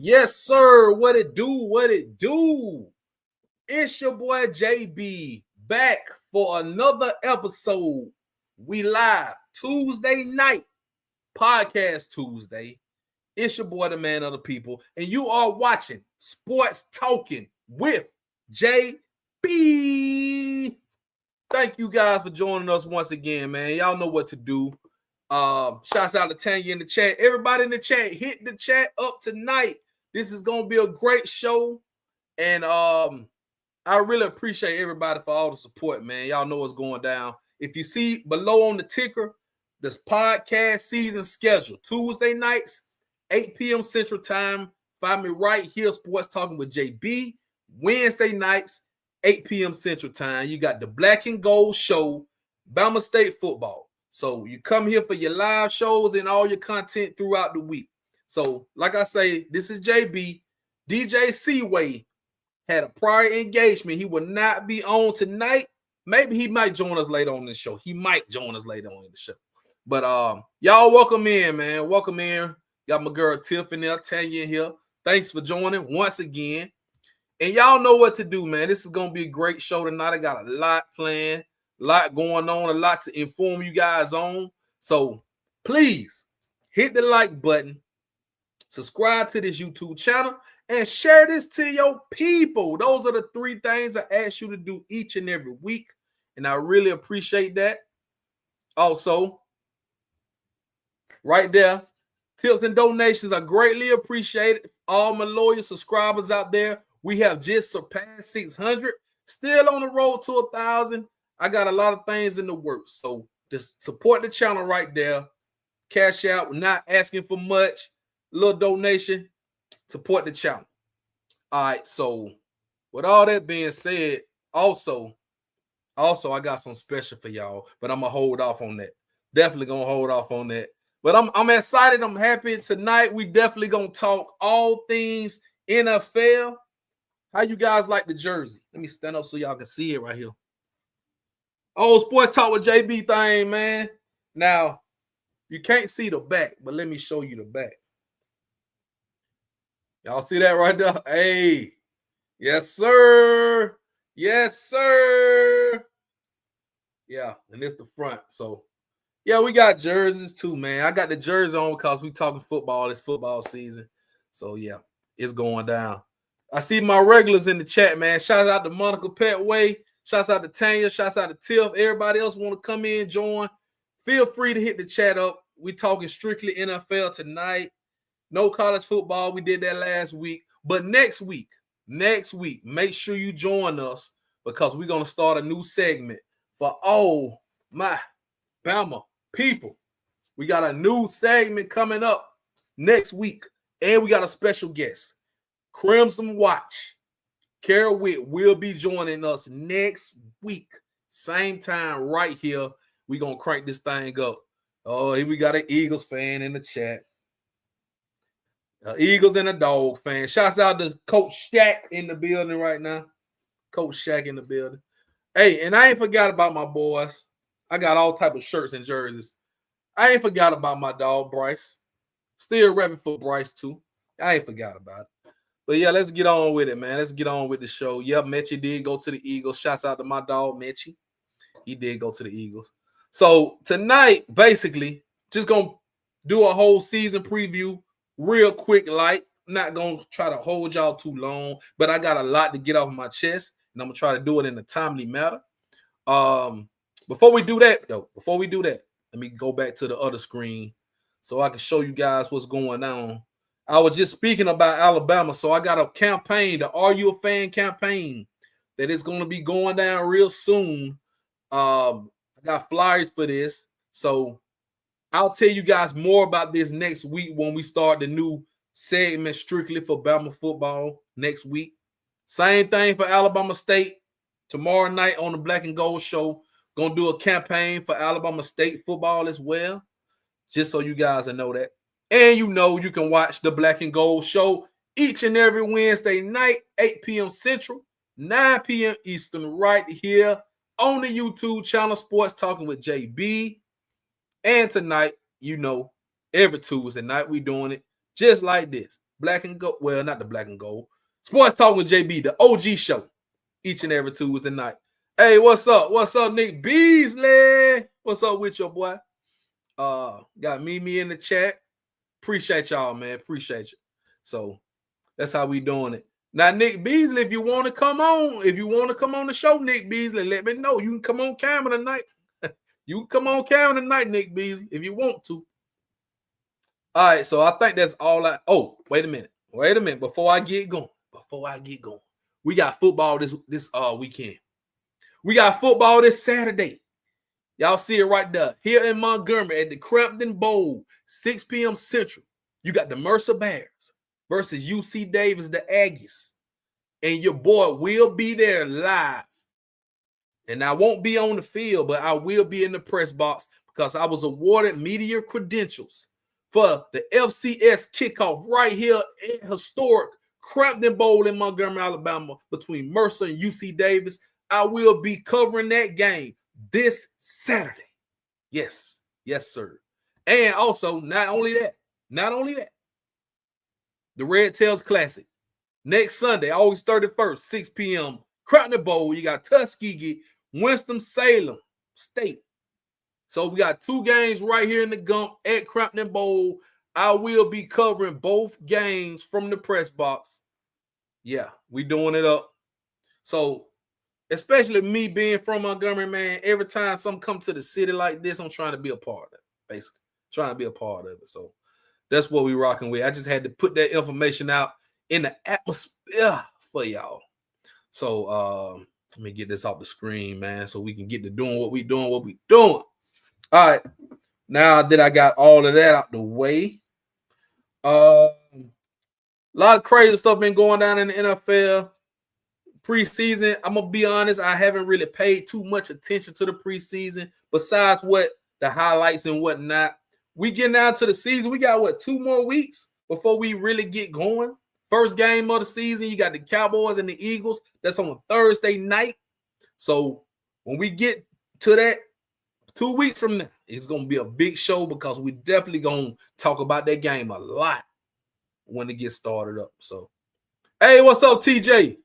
Yes, sir. What it do? What it do? It's your boy JB back for another episode. We live Tuesday night, podcast Tuesday. It's your boy, the man of the people, and you are watching Sports Talking with JB. Thank you guys for joining us once again, man. Y'all know what to do. Shouts out to Tanya in the chat. Everybody in the chat, hit the chat up tonight. This is gonna be a great show, and I really appreciate everybody for all the support, man. Y'all know what's going down. If you see below on the ticker, this podcast season schedule, Tuesday nights, 8 p.m. Central Time. Find me right here, Sports Talking with JB. Wednesday nights, 8 p.m. Central Time. You got the Black and Gold Show, Bama State football. So you come here for your live shows and all your content throughout the week. So, like I say, this is JB. DJ Seaway had a prior engagement. He will not be on tonight. Maybe he might join us later on the show. He might join us later on in the show. But y'all welcome in, man. Welcome in. Got my girl Tiff in there, Tanya in here. Thanks for joining once again. And y'all know what to do, man. This is going to be a great show tonight. I got a lot planned, a lot going on, a lot to inform you guys on. So please hit the like button, subscribe to this YouTube channel, and share this to your people. Those are the three things I ask you to do each and every week, and I really appreciate that. Also, right there, tips and donations are greatly appreciated. All my loyal subscribers out there, we have just surpassed 600. Still on the road to 1,000. I got a lot of things in the works. So just support the channel right there. Cash out. We're not asking for much. Little donation. Support the channel. All right. So with all that being said, also I got some special for y'all, but I'm gonna hold off on that. Definitely gonna hold off on that. But I'm excited. I'm happy. Tonight we definitely gonna talk all things NFL. How you guys like the jersey? Let me stand up so y'all can see it right here. Oh, Sport Talk with JB thing, man. Now, you can't see the back, but let me show you the back. Y'all see that right there? Hey, yes, sir. Yes, sir. Yeah, and it's the front. So, yeah, we got jerseys too, man. I got the jersey on because we talking football. It's football season. So, yeah, it's going down. I see my regulars in the chat, man. Shout out to Monica Petway. Shouts out to Tanya. Shouts out to Tiff. Everybody else want to come in, join. Feel free to hit the chat up. We talking strictly NFL tonight. No college football. We did that last week. But next week, make sure you join us because we're going to start a new segment for all my Bama people. We got a new segment coming up next week, and we got a special guest. Crimson Watch. Carol Witt will be joining us next week. Same time right here. We're going to crank this thing up. Oh, here we got an Eagles fan in the chat. Eagles and a dog fan. Shouts out to Coach Shaq in the building right now. Coach Shaq in the building. Hey, and I ain't forgot about my boys. I got all type of shirts and jerseys. I ain't forgot about my dog, Bryce. Still repping for Bryce, too. I ain't forgot about it. But, yeah, let's get on with it, man. Let's get on with the show. Yeah, Mechie did go to the Eagles. Shouts out to my dog, Mechie. He did go to the Eagles. So, tonight, basically, just going to do a whole season preview real quick, light. I'm not going to try to hold y'all too long, but I got a lot to get off my chest, and I'm going to try to do it in a timely manner. Before we do that, let me go back to the other screen so I can show you guys what's going on. I was just speaking about Alabama, so I got a campaign, the Are You a Fan campaign, that is going to be going down real soon. I got flyers for this, so I'll tell you guys more about this next week when we start the new segment strictly for Bama football next week. Same thing for Alabama State. Tomorrow night on the Black and Gold Show, going to do a campaign for Alabama State football as well, just so you guys know that. And you know you can watch the Black and Gold Show each and every Wednesday night, 8 p.m. Central, 9 p.m. Eastern, right here on the YouTube channel, Sports Talking with JB. And tonight, you know, every Tuesday night, we doing it just like this. Black and Gold. Well, not the Black and Gold. Sports Talk with JB, the OG show, each and every Tuesday night. Hey, what's up? What's up, Nick Beasley? What's up with your boy? Got Mimi in the chat. Appreciate y'all, man. Appreciate you. So that's how we doing it. Now, Nick Beasley, if you want to come on, the show, Nick Beasley, let me know. You can come on camera tonight. You can come on camera tonight, Nick Beasley, if you want to. All right, so I think that's all oh, wait a minute. Before I get going. We got football this weekend. We got football this Saturday. Y'all see it right there. Here in Montgomery at the Crampton Bowl, 6 p.m. Central. You got the Mercer Bears versus UC Davis, the Aggies. And your boy will be there live. And I won't be on the field, but I will be in the press box because I was awarded media credentials for the FCS kickoff right here at historic Crampton Bowl in Montgomery, Alabama, between Mercer and UC Davis. I will be covering that game this Saturday. Yes, sir. And also, not only that, the Red Tails Classic next Sunday, August 31st, 6 p.m. Crampton Bowl. You got Tuskegee, Winston-Salem State. So we got 2 games right here in the Gump at Crampton Bowl. I will be covering both games from the press box. Yeah, we doing it up. So, especially me being from Montgomery, man, every time something comes to the city like this, I'm trying to be a part of it, basically. Trying to be a part of it. So, that's what we rocking with. I just had to put that information out in the atmosphere for y'all. So, let me get this off the screen, man, so we can get to doing what we doing. All right. Now that I got all of that out the way, a lot of crazy stuff been going down in the NFL. Preseason, I'm going to be honest, I haven't really paid too much attention to the preseason besides what the highlights and whatnot. We getting down to the season. We got, 2 more weeks before we really get going. First game of the season, you got the Cowboys and the Eagles. That's on a Thursday night. So when we get to that 2 weeks from now, it's going to be a big show because we definitely going to talk about that game a lot when it gets started up. So, hey, what's up, TJ?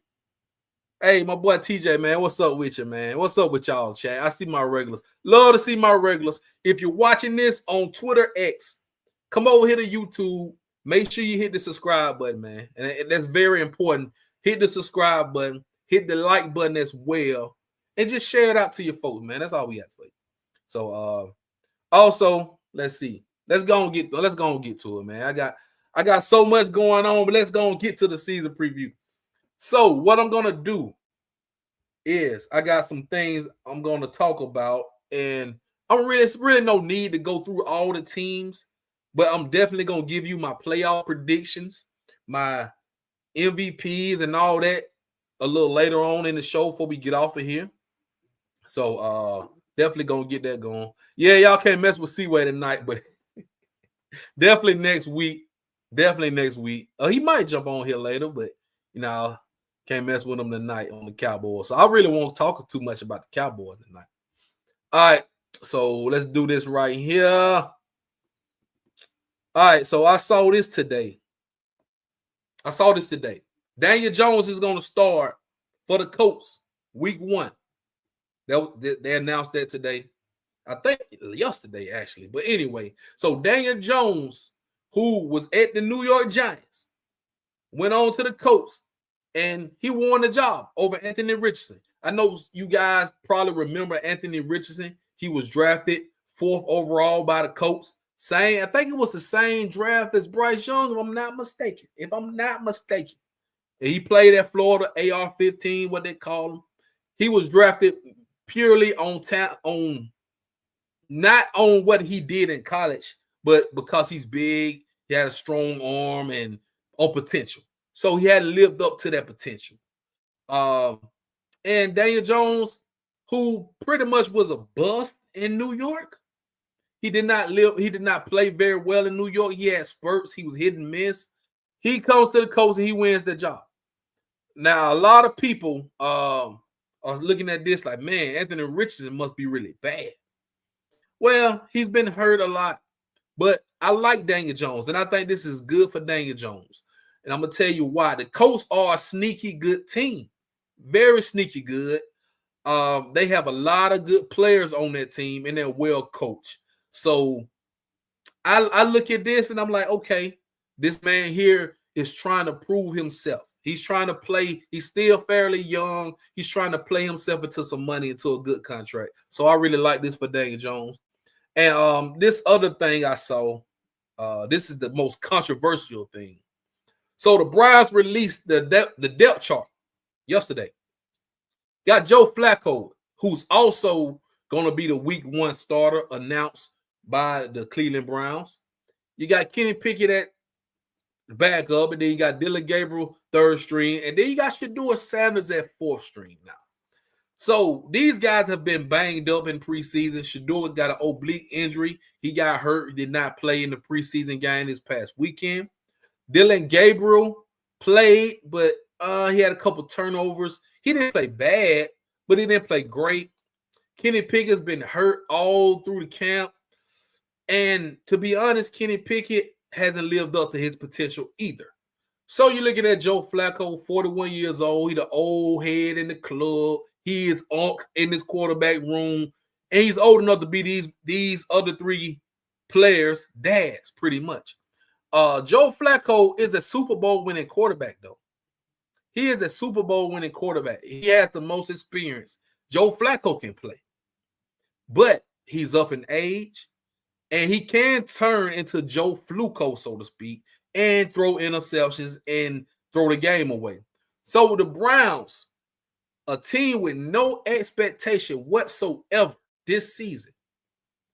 Hey, my boy TJ, man. What's up with you, man? What's up with y'all, chat? I see my regulars. Love to see my regulars. If you're watching this on Twitter X, come over here to YouTube. Make sure you hit the subscribe button, man. And that's very important. Hit the subscribe button. Hit the like button as well. And just share it out to your folks, man. That's all we have for you. So, also, let's see. Let's go and get to it, man. I got so much going on, but let's go and get to the season preview. So, what I'm going to do is I got some things I'm going to talk about, and it's really no need to go through all the teams, but I'm definitely going to give you my playoff predictions, my MVPs and all that a little later on in the show before we get off of here. So, definitely going to get that going. Yeah, y'all can't mess with Seaway tonight, but definitely next week. He might jump on here later, but, can't mess with him tonight on the Cowboys. So I really won't talk too much about the Cowboys tonight. All right, so let's do this right here. All right, so I saw this today. Daniel Jones is going to start for the Colts week 1. They announced that today. I think yesterday, actually. But anyway, so Daniel Jones, who was at the New York Giants, went on to the Colts, and he won the job over Anthony Richardson. I know you guys probably remember Anthony Richardson. He was drafted 4th overall by the Colts. I think it was the same draft as Bryce Young, if I'm not mistaken. And he played at Florida, AR-15, what they call him. He was drafted purely not on what he did in college, but because he's big, he had a strong arm and on potential. So he had lived up to that potential. And Daniel Jones, who pretty much was a bust in New York, he did not play very well in New York. He had spurts. He was hit and miss. He comes to the Colts and he wins the job. Now, a lot of people are looking at this like, man, Anthony Richardson must be really bad. Well, he's been hurt a lot, but I like Daniel Jones, and I think this is good for Daniel Jones. And I'm going to tell you why. The Colts are a sneaky good team. Very sneaky good. They have a lot of good players on that team, and they're well coached. So I look at this and I'm like, okay, this man here is trying to prove himself. He's trying to play. He's still fairly young. He's trying to play himself into some money, into a good contract. So I really like this for Daniel Jones. And this other thing I saw, this is the most controversial thing. So the Browns released the depth chart yesterday. Got Joe Flacco, who's also going to be the week 1 starter, announced by the Cleveland Browns. You got Kenny Pickett at backup, and then you got Dylan Gabriel 3rd string, and then you got Shedeur Sanders at 4th string now. So these guys have been banged up in preseason. Shedeur got an oblique injury. He got hurt. He did not play in the preseason game this past weekend. Dylan Gabriel played, but he had a couple turnovers. He didn't play bad, but he didn't play great. Kenny Pickett's been hurt all through the camp. And to be honest, Kenny Pickett hasn't lived up to his potential either. So you're looking at Joe Flacco, 41 years old. He's the old head in the club. He is in this quarterback room. And he's old enough to be these other 3 players' dads, pretty much. Joe Flacco is a Super Bowl winning quarterback, though. He is a Super Bowl winning quarterback. He has the most experience. Joe Flacco can play. But he's up in age. And he can turn into Joe Flacco, so to speak, and throw interceptions and throw the game away. So the Browns, a team with no expectation whatsoever this season.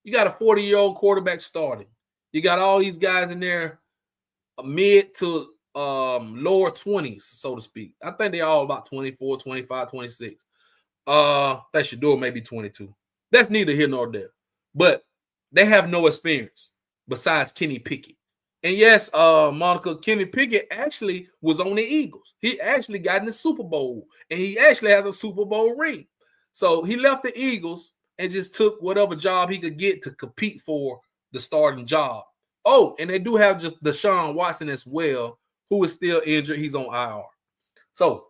You got a 40-year-old quarterback starting. You got all these guys in there mid to lower 20s, so to speak. I think they're all about 24, 25, 26. They should do it maybe 22. That's neither here nor there. But they have no experience besides Kenny Pickett. And yes, Monica, Kenny Pickett actually was on the Eagles. He actually got in the Super Bowl, and he actually has a Super Bowl ring. So he left the Eagles and just took whatever job he could get to compete for the starting job. Oh, and they do have just Deshaun Watson as well, who is still injured. He's on IR. So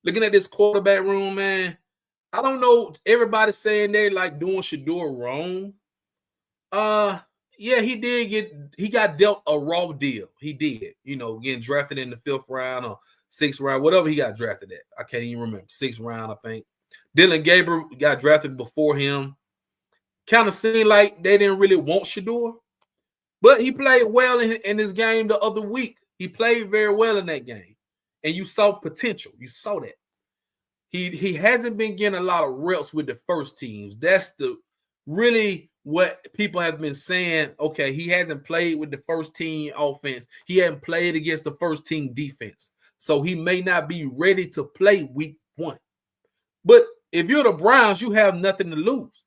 looking at this quarterback room, man, I don't know. Everybody's saying they're like doing Shedeur wrong. Yeah, he got dealt a raw deal. He did, getting drafted in the 5th round or 6th round, whatever he got drafted at. I can't even remember. 6th round, I think. Dylan Gabriel got drafted before him. Kind of seemed like they didn't really want Shedeur, but he played well in his game the other week. He played very well in that game, and you saw potential. You saw that. He hasn't been getting a lot of reps with the first teams. That's really what people have been saying. Okay, he hasn't played with the first team offense. He hasn't played against the first team defense. So he may not be ready to play week 1. But if you're the Browns, you have nothing to lose.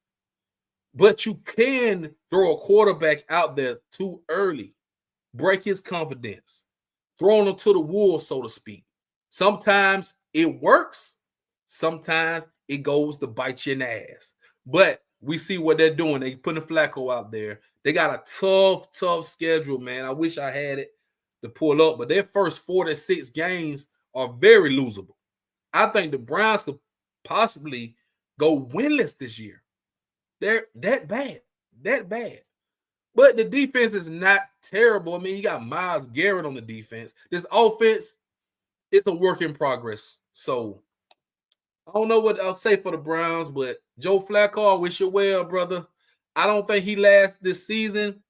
But you can throw a quarterback out there too early, break his confidence, throw him to the wolves, so to speak. Sometimes it works. Sometimes it goes to bite you in the ass. But we see what they're doing. They putting Flacco out there. They got a tough schedule, man. I wish I had it to pull up, but their first 4 to 6 games are very losable. I think the Browns could possibly go winless this year. They're that bad. But the defense is not terrible. I mean, you got Myles Garrett on the defense. This offense, it's a work in progress. So I don't know what I'll say for the Browns, but Joe Flacco, I wish you well, brother. I don't think he lasts this season.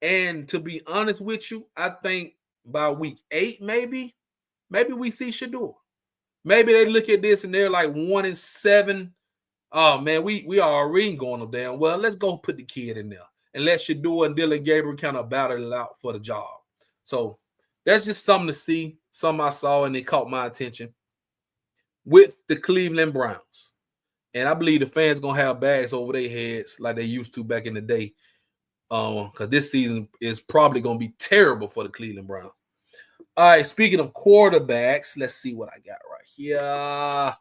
And to be honest with you, I think by week 8, maybe we see Shedeur. Maybe they look at this and they're like 1-7. Oh, man, we are already going them down. Well, let's go put the kid in there and let Shedeur and Dylan Gabriel kind of battle it out for the job. So that's just something to see, something I saw, and it caught my attention with the Cleveland Browns. And I believe the fans going to have bags over their heads like they used to back in the day, because this season is probably going to be terrible for the Cleveland Browns. All right, speaking of quarterbacks, let's see what I got right here.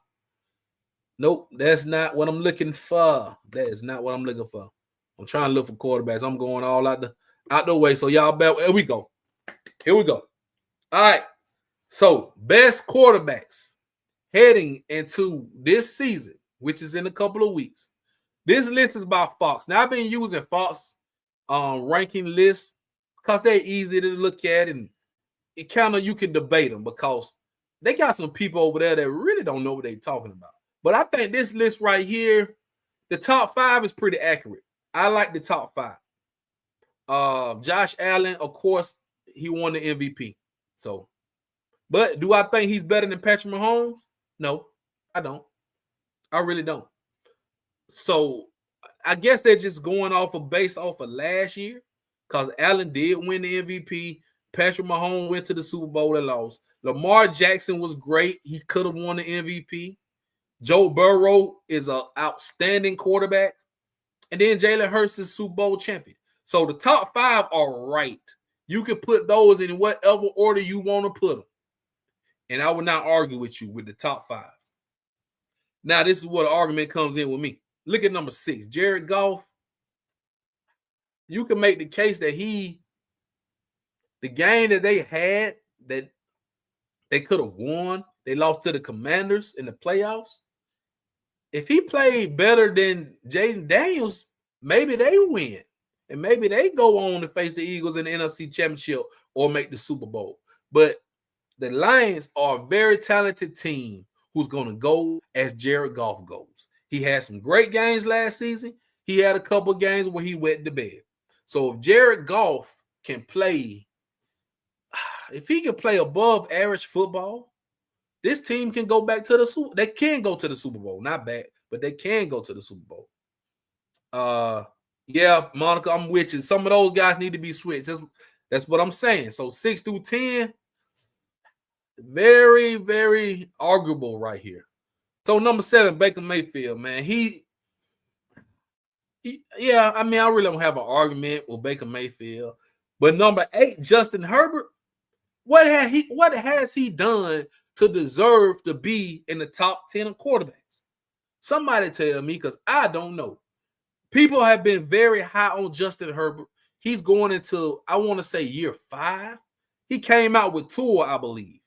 Nope, that's not what I'm looking for. That is not what I'm looking for. I'm trying to look for quarterbacks. I'm going all out the way. So y'all bet. Here we go. All right. So, best quarterbacks heading into this season, which is in a couple of weeks. This list is by Fox. Now, I've been using Fox ranking lists because they're easy to look at, and it kind of you can debate them because they got some people over there that really don't know what they're talking about. But I think this list right here, the top 5 is pretty accurate. I like the top 5. Josh Allen, of course, he won the MVP. So, but do I think he's better than Patrick Mahomes? No, I don't. I really don't. So I guess they're just going based off of last year because Allen did win the MVP. Patrick Mahomes went to the Super Bowl and lost. Lamar Jackson was great. He could have won the MVP. Joe Burrow is an outstanding quarterback. And then Jalen Hurts is Super Bowl champion. So the top 5 are right. You can put those in whatever order you want to put them. And I will not argue with you with the top 5. Now, this is where the argument comes in with me. Look at number 6, Jared Goff. You can make the case that the game that they had that they could have won, they lost to the Commanders in the playoffs. If he played better than Jaden Daniels, maybe they win. And maybe they go on to face the Eagles in the NFC Championship or make the Super Bowl. But the Lions are a very talented team who's going to go as Jared Goff goes. He had some great games last season. He had a couple games where he wet the bed. So if Jared Goff can play, if he can play above average football, this team can go back to the Super. They can go to the Super Bowl, not back, but they can go to the Super Bowl. Yeah, Monica, I'm with you. Some of those guys need to be switched. That's what I'm saying. So 6 through 10, very, very arguable right here. So number 7, Baker Mayfield, man. Yeah, I mean, I really don't have an argument with Baker Mayfield. But number 8, Justin Herbert, what has he done to deserve to be in the top 10 of quarterbacks? Somebody tell me, because I don't know. People have been very high on Justin Herbert. He's going into, I want to say, year 5. He came out with Tua, I believe.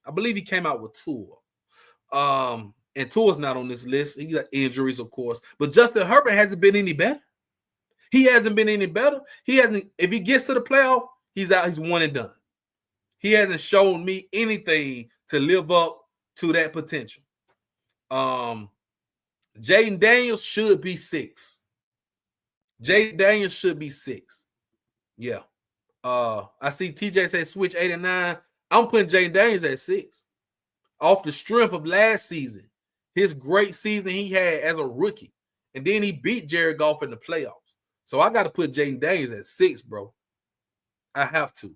I believe he came out with Tua. And Tua's not on this list. He got injuries, of course. But Justin Herbert hasn't been any better. He hasn't been any better. He hasn't. If he gets to the playoff, he's out. He's one and done. He hasn't shown me anything to live up to that potential. Jaden Daniels should be 6. Jaden Daniels should be 6. Yeah. I see TJ say switch 8 and 9. I'm putting Jaden Daniels at 6. Off the strength of last season, his great season he had as a rookie. And then he beat Jared Goff in the playoffs. So I got to put Jaden Daniels at 6, bro. I have to.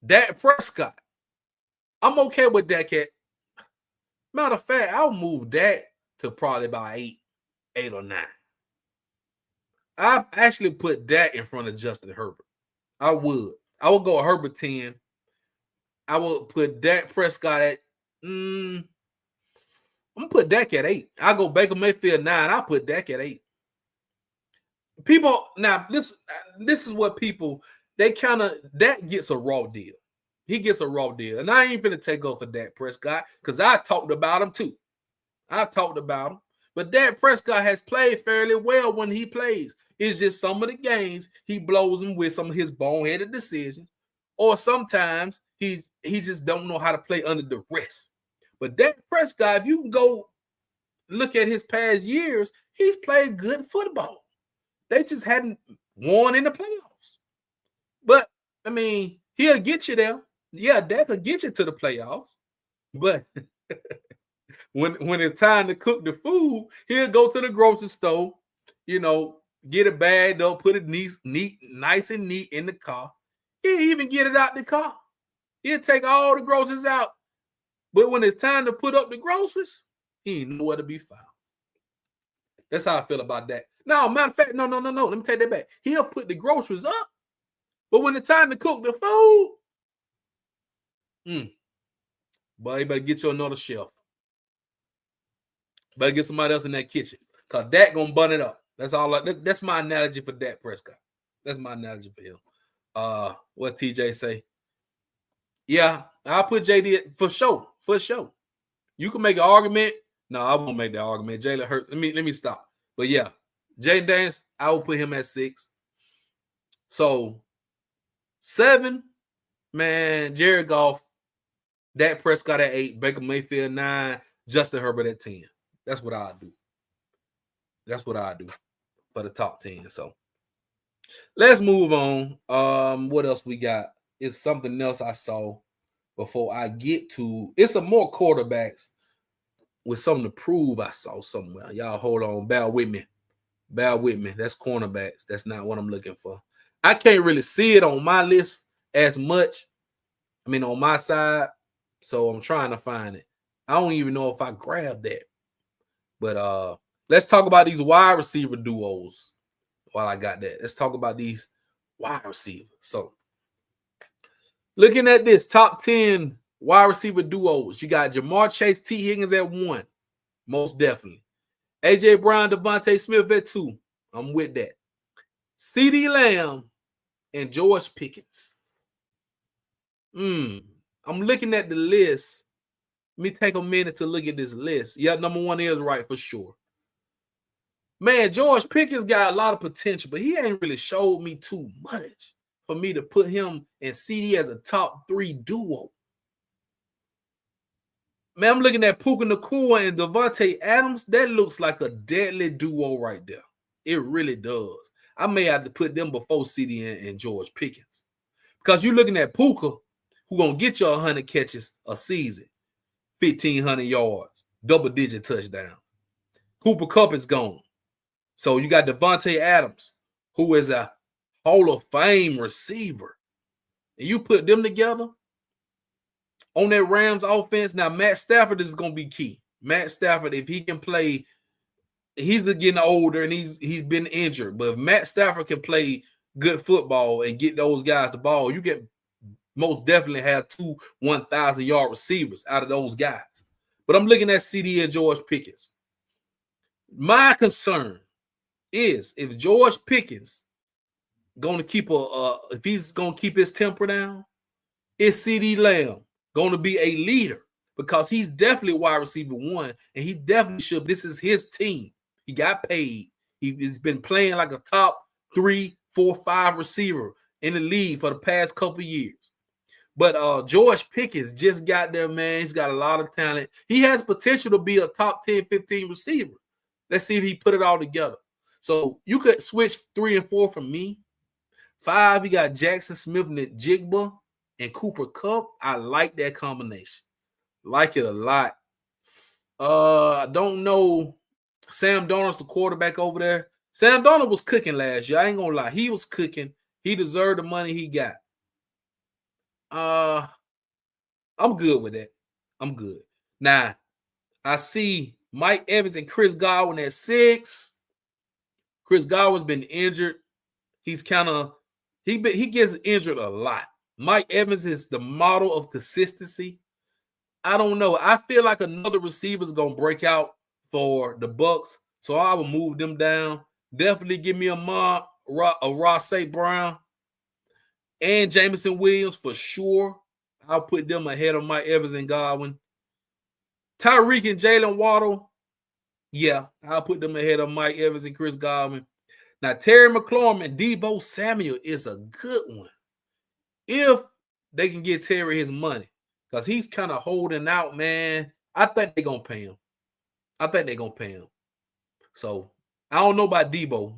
Dak Prescott. I'm okay with Dak at. Matter of fact, I'll move Dak to probably about 8 or 9. I actually put Dak in front of Justin Herbert. I would go Herbert 10. I would put Dak Prescott at. I'm gonna put Dak at 8. I'll go Baker Mayfield 9. I'll put Dak at 8. People now, this is what people Dak gets a raw deal. He gets a raw deal, and I ain't finna take off for Dak Prescott because I talked about him too. I talked about him, but Dak Prescott has played fairly well when he plays. It's just some of the games he blows them with some of his boneheaded decisions, or sometimes he just don't know how to play under duress. But Dak Prescott, if you can go look at his past years, he's played good football. They just hadn't won in the playoffs. But, I mean, he'll get you there. Yeah, Dak will get you to the playoffs. But when it's time to cook the food, he'll go to the grocery store, get it bagged up, put it nice and neat in the car. He'll even get it out the car. He'll take all the groceries out. But when it's time to put up the groceries, he ain't nowhere to be found. That's how I feel about that. No, matter of fact, no. Let me take that back. He'll put the groceries up, but when it's time to cook the food, boy, you better get you another chef. Better get somebody else in that kitchen, because Dak gonna bun it up. That's all. That's my analogy for Dak Prescott. That's my analogy for him. What TJ say? Yeah, I'll put JD for sure. For sure. You can make an argument. No, I won't make that argument. Jalen Hurts. Let me stop. But yeah, Jaden Daniels, I will put him at 6. So 7, man, Jared Goff, Dak Prescott at 8, Baker Mayfield 9, Justin Herbert at 10. That's what I do. That's what I do for the top 10. So let's move on. What else we got? It's something else I saw before I get to. It's some more quarterbacks with something to prove I saw somewhere. Y'all hold on. Bear with me. Bear with me. That's cornerbacks. That's not what I'm looking for. I can't really see it on my list as much. I mean, on my side. So I'm trying to find it. I don't even know if I grabbed that. But let's talk about these wide receiver duos while I got that. Let's talk about these wide receivers. So looking at this top 10 wide receiver duos, you got Jamar Chase, T. Higgins at 1. Most definitely. A.J. Brown, Devontae Smith at 2. I'm with that. CeeDee Lamb and George Pickens. I'm looking at the list. Let me take a minute to look at this list. Yeah, number 1 is right for sure. Man, George Pickens got a lot of potential, but he ain't really showed me too much for me to put him and CD as a top 3 duo. Man, I'm looking at Puka Nacua and Devontae Adams. That looks like a deadly duo right there. It really does. I may have to put them before CD and George Pickens. Because you're looking at Puka, who going to get you 100 catches a season, 1,500 yards, double-digit touchdowns. Cooper Kupp is gone. So you got Devontae Adams, who is a Hall of Fame receiver. And you put them together on that Rams offense. Now, Matt Stafford is going to be key. Matt Stafford, if he can play, he's getting older and he's been injured. But if Matt Stafford can play good football and get those guys the ball, you can most definitely have 2 1,000-yard receivers out of those guys. But I'm looking at CD and George Pickens. My concern is if George Pickens going to keep if he's going to keep his temper down, is CeeDee Lamb going to be a leader? Because he's definitely wide receiver 1, and he definitely should. This is his team. He got paid. He's been playing like a top 3, 4, 5 receiver in the league for the past couple years. But George Pickens just got there, man. He's got a lot of talent. He has potential to be a top 10, 15 receiver. Let's see if he put it all together. So you could switch 3 and 4 from me. 5, you got Jackson Smith and Jigba and Cooper Kupp. I like that combination. Like it a lot. I don't know. Sam Darnold's the quarterback over there. Sam Darnold was cooking last year. I ain't gonna lie. He was cooking. He deserved the money he got. I'm good with that. I'm good. Now, I see Mike Evans and Chris Godwin at 6. Chris Godwin's been injured. He's kind of he gets injured a lot. Mike Evans is the model of consistency. I don't know. I feel like another receiver is gonna break out for the Bucks, so I will move them down. Definitely give me a Ross St. Brown and Jameson Williams for sure. I'll put them ahead of Mike Evans and Godwin. Tyreek and Jalen Waddle, yeah, I'll put them ahead of Mike Evans and Chris Godwin. Now, Terry McLaurin and Deebo Samuel is a good one if they can get Terry his money, because he's kind of holding out, man. I think they're going to pay him. So, I don't know about Deebo.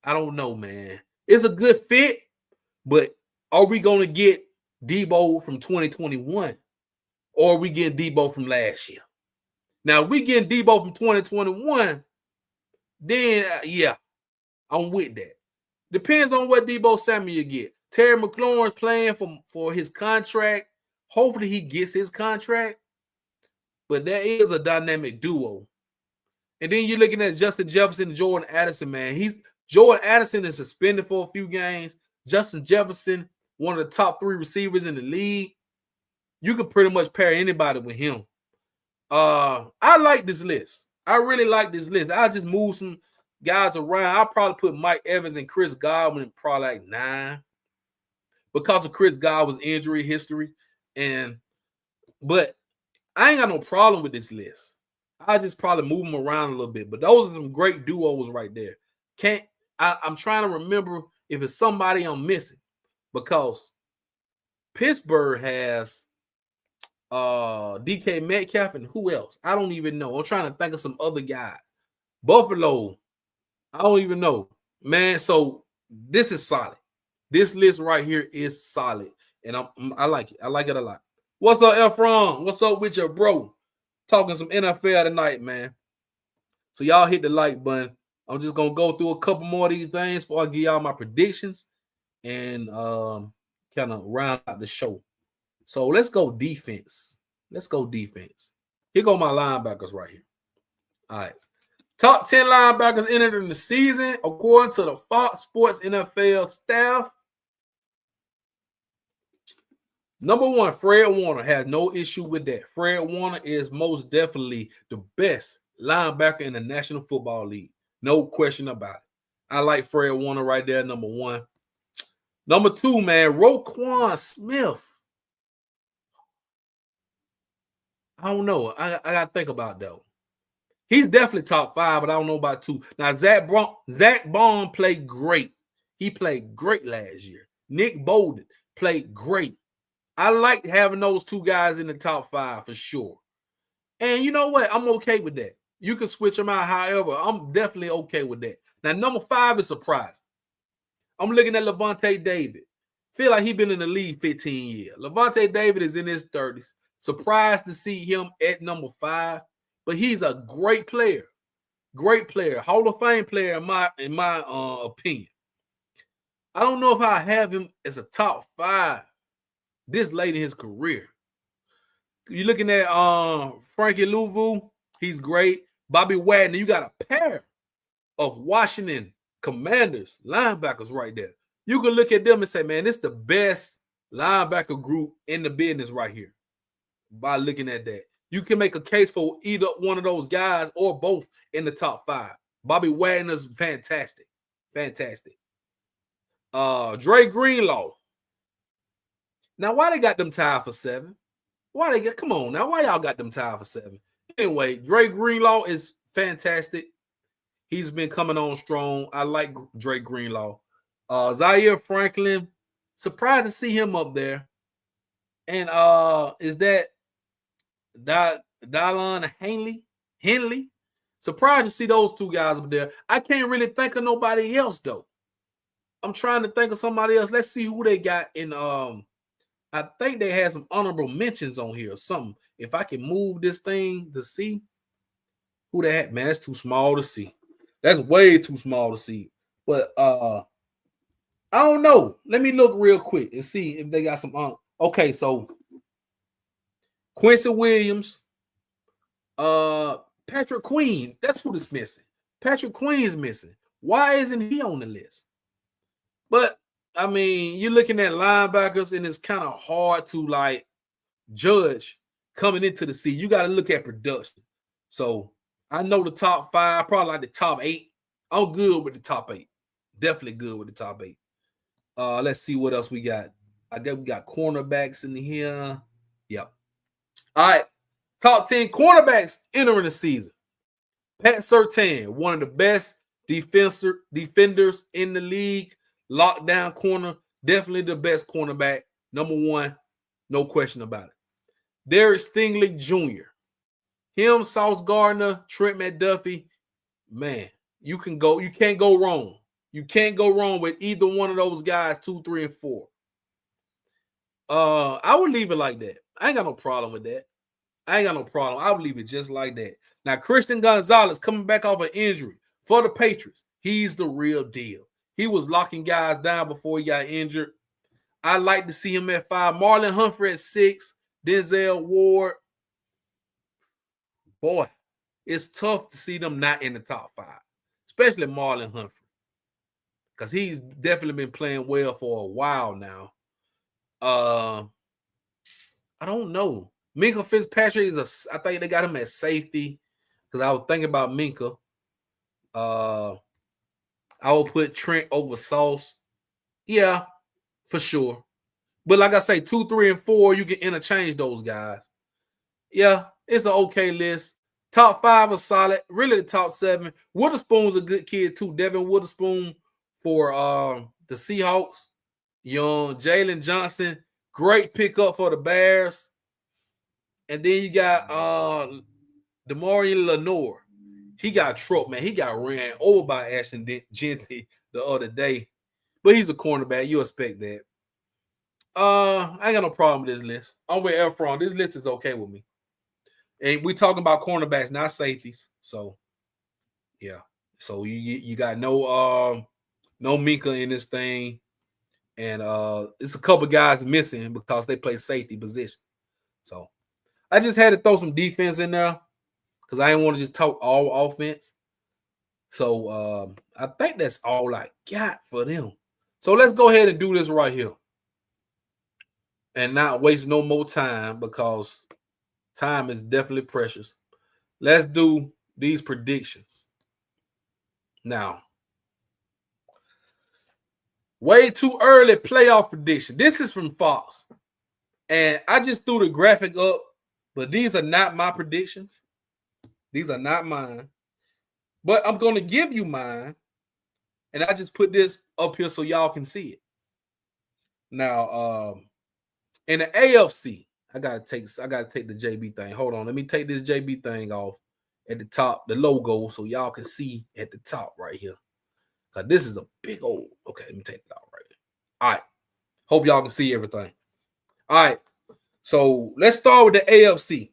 I don't know, man. It's a good fit, but are we going to get Deebo from 2021, or are we getting Deebo from last year? Now, if we getting Deebo from 2021, then, yeah, I'm with that. Depends on what Deebo Samuel get. Terry McLaurin playing for his contract. Hopefully he gets his contract. But that is a dynamic duo. And then you're looking at Justin Jefferson and Jordan Addison, man. Jordan Addison is suspended for a few games. Justin Jefferson, one of the top 3 receivers in the league. You could pretty much pair anybody with him. I like this list. I really like this list. I'll just move some guys around. I'll probably put Mike Evans and Chris Godwin probably like 9 because of Chris Godwin's injury history. And But I ain't got no problem with this list. I just probably move them around a little bit. But those are some great duos right there. I'm trying to remember if it's somebody I'm missing, because Pittsburgh has DK Metcalf and who else? I don't even know. I'm trying to think of some other guys. Buffalo, I don't even know. Man, so this is solid. This list right here is solid. And I like it. I like it a lot. What's up, Efron? What's up with your bro? Talking some NFL tonight, man. So y'all hit the like button. I'm just gonna go through a couple more of these things before I give y'all my predictions and kind of round out the show. So let's go defense. Let's go defense. Here go my linebackers right here. All right. Top 10 linebackers entered in the season according to the Fox Sports NFL staff. Number 1, Fred Warner. Has no issue with that. Fred Warner is most definitely the best linebacker in the National Football League. No question about it. I like Fred Warner right there, number 1. Number 2, man, Roquan Smith. I don't know. I got to think about that. He's definitely top 5, but I don't know about 2. Now, Zach Bond played great. He played great last year. Nick Bolden played great. I like having those 2 guys in the top 5 for sure. And you know what? I'm okay with that. You can switch them out however. I'm definitely okay with that. Now, number 5 is surprising. I'm looking at Levante David. Feel like he's been in the league 15 years. Levante David is in his 30s. Surprised to see him at number 5. But he's a great player. Great player. Hall of Fame player in my opinion. I don't know if I have him as a top 5 this late in his career. You're looking at Frankie Louvu. He's great. Bobby Wagner. You got a pair of Washington Commanders linebackers right there. You can look at them and say, man, this is the best linebacker group in the business right here. By looking at that, you can make a case for either one of those guys or both in the top 5. Bobby Wagner's fantastic. Fantastic. Dre Greenlaw. Now, why they got them tied for 7? Come on now, why y'all got them tied for 7? Anyway, Dre Greenlaw is fantastic. He's been coming on strong. I like Dre Greenlaw. Zaire Franklin, surprised to see him up there. And is that Dylan Henley? Surprised to see those 2 guys up there. I can't really think of nobody else though. I'm trying to think of somebody else. Let's see who they got in. I think they had some honorable mentions on here or something. If I can move this thing to see who they had, man, that's too small to see. That's way too small to see. But I don't know. Let me look real quick and see if they got some. Okay, so Quincy Williams, Patrick Queen. That's who is missing. Patrick Queen is missing. Why isn't he on the list? But I mean, you're looking at linebackers, and it's kind of hard to like judge coming into the season. You got to look at production. So I know the top 5, probably like the top 8. I'm good with the top 8. Definitely good with the top 8. Let's see what else we got. I guess we got cornerbacks in here. Yep. All right. Top 10 cornerbacks entering the season. Pat Surtain, one of the best defenders in the league. Lockdown corner, definitely the best cornerback. Number 1, no question about it. Derek Stingley Jr. Him, Sauce Gardner, Trent McDuffie. Man, you can't go wrong. You can't go wrong with either one of those guys, 2, 3, and 4. I would leave it like that. I ain't got no problem with that. I would leave it just like that. Now, Christian Gonzalez coming back off an injury for the Patriots. He's the real deal. He was locking guys down before he got injured. I like to see him at 5. Marlon Humphrey at 6. Denzel Ward. Boy, it's tough to see them not in the top 5, especially Marlon Humphrey, because he's definitely been playing well for a while now. I don't know. Minkah Fitzpatrick I think they got him at safety, because I was thinking about Minkah. I will put Trent over Sauce. Yeah, for sure. But like I say, 2, 3, and 4, you can interchange those guys. Yeah, it's an okay list. Top 5 are solid. Really, the top 7. Witherspoon's a good kid too. Devin Witherspoon for the Seahawks. Young Jalen Johnson, great pickup for the Bears. And then you got Demarion Lenore. He got trucked, man. He got ran over by Ashton Genty the other day. But he's a cornerback. You expect that. I ain't got no problem with this list. I'm with Efron. This list is okay with me. And we talking about cornerbacks, not safeties. So, yeah. So you got no Minka in this thing. And it's a couple guys missing because they play safety position. So I just had to throw some defense in there because I didn't want to just talk all offense. So I think that's all I got for them. So let's go ahead and do this right here. And not waste no more time because time is definitely precious. Let's do these predictions. Now, way too early playoff prediction. This is from Fox. And I just threw the graphic up, but these are not my predictions. These are not mine. But I'm going to give you mine. And I just put this up here so y'all can see it. Now, in the AFC, I gotta take the JB thing. Hold on, let me take this JB thing off at the top, the logo, so y'all can see at the top right here. Cause this is a big old. Okay, let me take it out right there. All right, hope y'all can see everything. All right, so let's start with the AFC.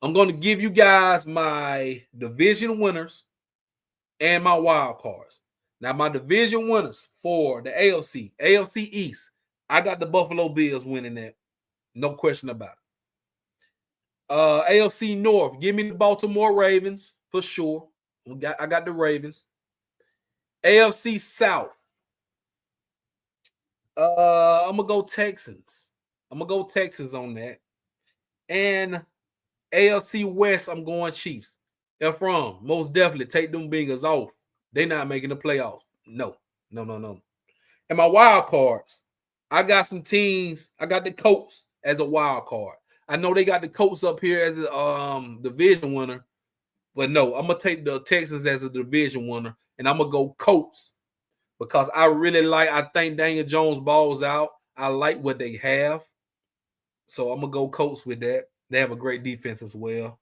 I'm gonna give you guys my division winners and my wild cards. Now, my division winners for the AFC East, I got the Buffalo Bills winning that. No question about it. AFC North, give me the Baltimore Ravens for sure. I got the Ravens. AFC South, I'm gonna go Texans. I'm gonna go Texans on that. And AFC West, I'm going Chiefs. Ephraim, most definitely take them Bengals off. They're not making the playoffs. No. And my wild cards, I got some teams. I got the Colts as a wild card. I know they got the Colts up here as a division winner, but no, I'm gonna take the Texans as a division winner, and I'm gonna go Colts because I think Daniel Jones balls out. I like what they have, so I'm gonna go Colts with that. They have a great defense as well.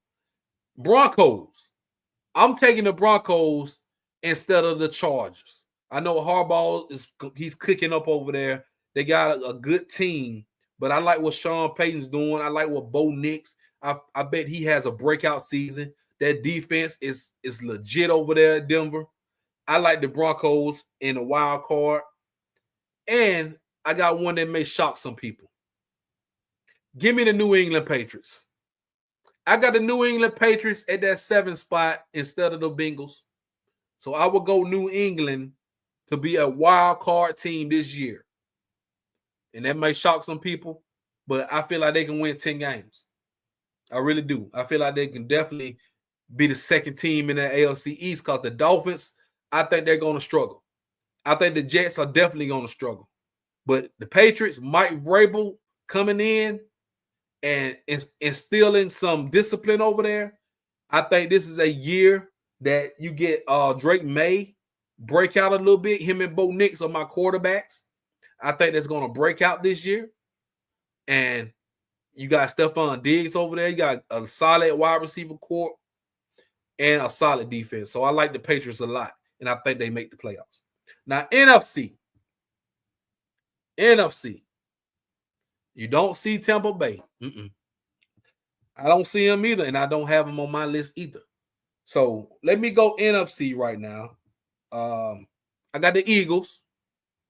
Broncos, I'm taking the Broncos instead of the Chargers. I know Harbaugh he's cooking up over there. They got a good team, but I like what Sean Payton's doing. I like what Bo Nix. I bet he has a breakout season. That defense is legit over there at Denver. I like the Broncos in a wild card. And I got one that may shock some people. Give me the New England Patriots. I got the New England Patriots at that 7th spot instead of the Bengals. So I will go New England to be a wild card team this year. And that may shock some people, but I feel like they can win 10 games. I really do. I feel like they can definitely be the second team in the AFC East because the Dolphins, I think they're going to struggle. I think the Jets are definitely going to struggle. But the Patriots, Mike Vrabel coming in and instilling some discipline over there, I think this is a year that you get Drake May break out a little bit. Him and Bo Nix are my quarterbacks. I think that's going to break out this year. And you got Stephon Diggs over there. You got a solid wide receiver corps and a solid defense. So I like the Patriots a lot, and I think they make the playoffs. Now, NFC. You don't see Tampa Bay. I don't see them either, and I don't have them on my list either. So let me go NFC right now. I got the Eagles.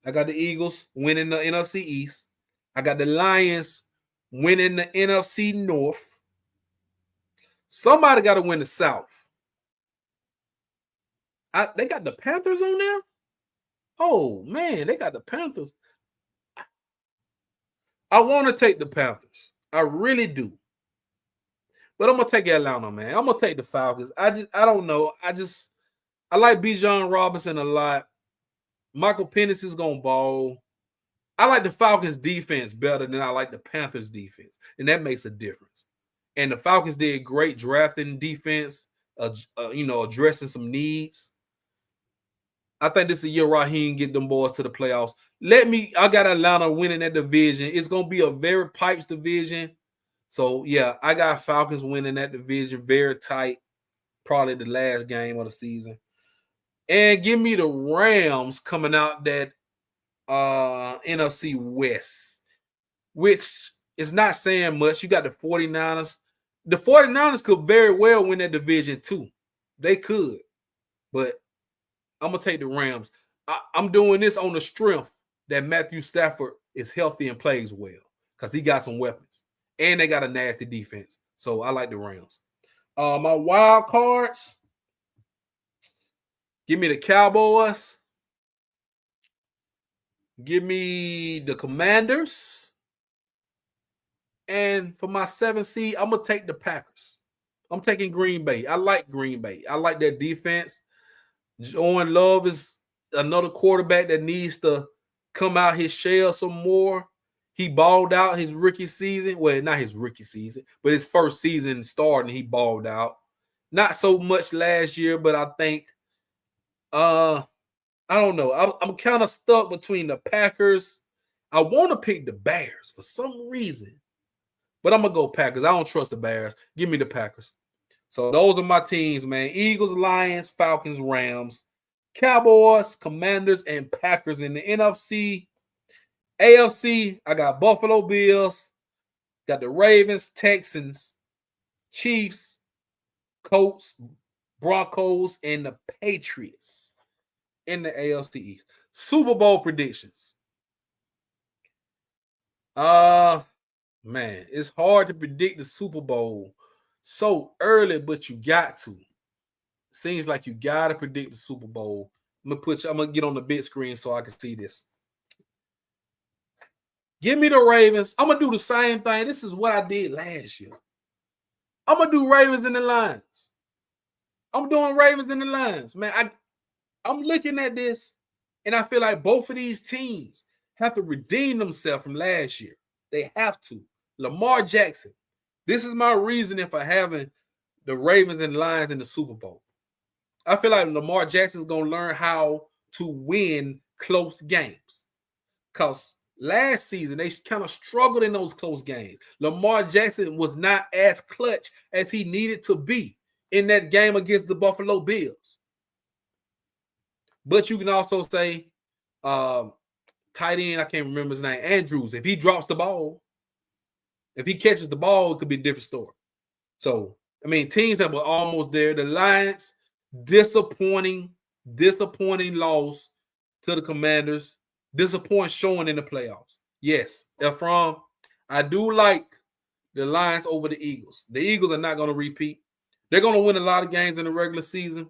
I got the Eagles winning the NFC East. I got the Lions winning the NFC North. Somebody got to win the South. They got the Panthers on there? Oh, man, they got the Panthers. I want to take the Panthers. I really do. But I'm going to take Atlanta, man. I'm going to take the Falcons. I don't know. I like Bijan Robinson a lot. Michael Penix is going to ball. I like the Falcons defense better than I like the Panthers defense. And that makes a difference. And the Falcons did great drafting defense, addressing some needs. I think this is a year Raheem get them boys to the playoffs. I got Atlanta winning that division. It's going to be a very pipes division. So, yeah, I got Falcons winning that division very tight. Probably the last game of the season. And give me the Rams coming out that NFC West, which is not saying much. You got the 49ers. The 49ers could very well win that division too. They could. But I'm going to take the Rams. I'm doing this on the strength that Matthew Stafford is healthy and plays well because he got some weapons. And they got a nasty defense. So I like the Rams. My wild cards. Give me the Cowboys. Give me the Commanders. And for my 7th seed, I'm going to take the Packers. I'm taking Green Bay. I like Green Bay. I like their defense. Jordan Love is another quarterback that needs to come out his shell some more. He balled out his rookie season. Well, not his rookie season, but his first season starting, he balled out. Not so much last year, but I think, I don't know. I'm kind of stuck between the Packers. I want to pick the Bears for some reason, but I'm going to go Packers. I don't trust the Bears. Give me the Packers. So those are my teams, man. Eagles, Lions, Falcons, Rams, Cowboys, Commanders, and Packers in the NFC. AFC, I got Buffalo Bills, got the Ravens, Texans, Chiefs, Colts, Broncos, and the Patriots in the AFC East. Super Bowl predictions. Man, it's hard to predict the Super Bowl so early, but you got to. Seems like you got to predict the Super Bowl. I'm gonna get on the big screen so I can see this. Give me the Ravens. I'm going to do the same thing. This is what I did last year. I'm going to do Ravens and the Lions. I'm doing Ravens and the Lions. Man, I'm looking at this, and I feel like both of these teams have to redeem themselves from last year. They have to. Lamar Jackson. This is my reasoning for having the Ravens and Lions in the Super Bowl. I feel like Lamar Jackson is going to learn how to win close games. Because last season, they kind of struggled in those close games. Lamar Jackson was not as clutch as he needed to be in that game against the Buffalo Bills. But you can also say, tight end, I can't remember his name, Andrews. If he drops the ball, if he catches the ball, it could be a different story. So, I mean, teams that were almost there. The Lions, disappointing loss to the Commanders. Disappointing showing in the playoffs. Yes, Ephraim, I do like the Lions over the Eagles. The Eagles are not going to repeat. They're going to win a lot of games in the regular season.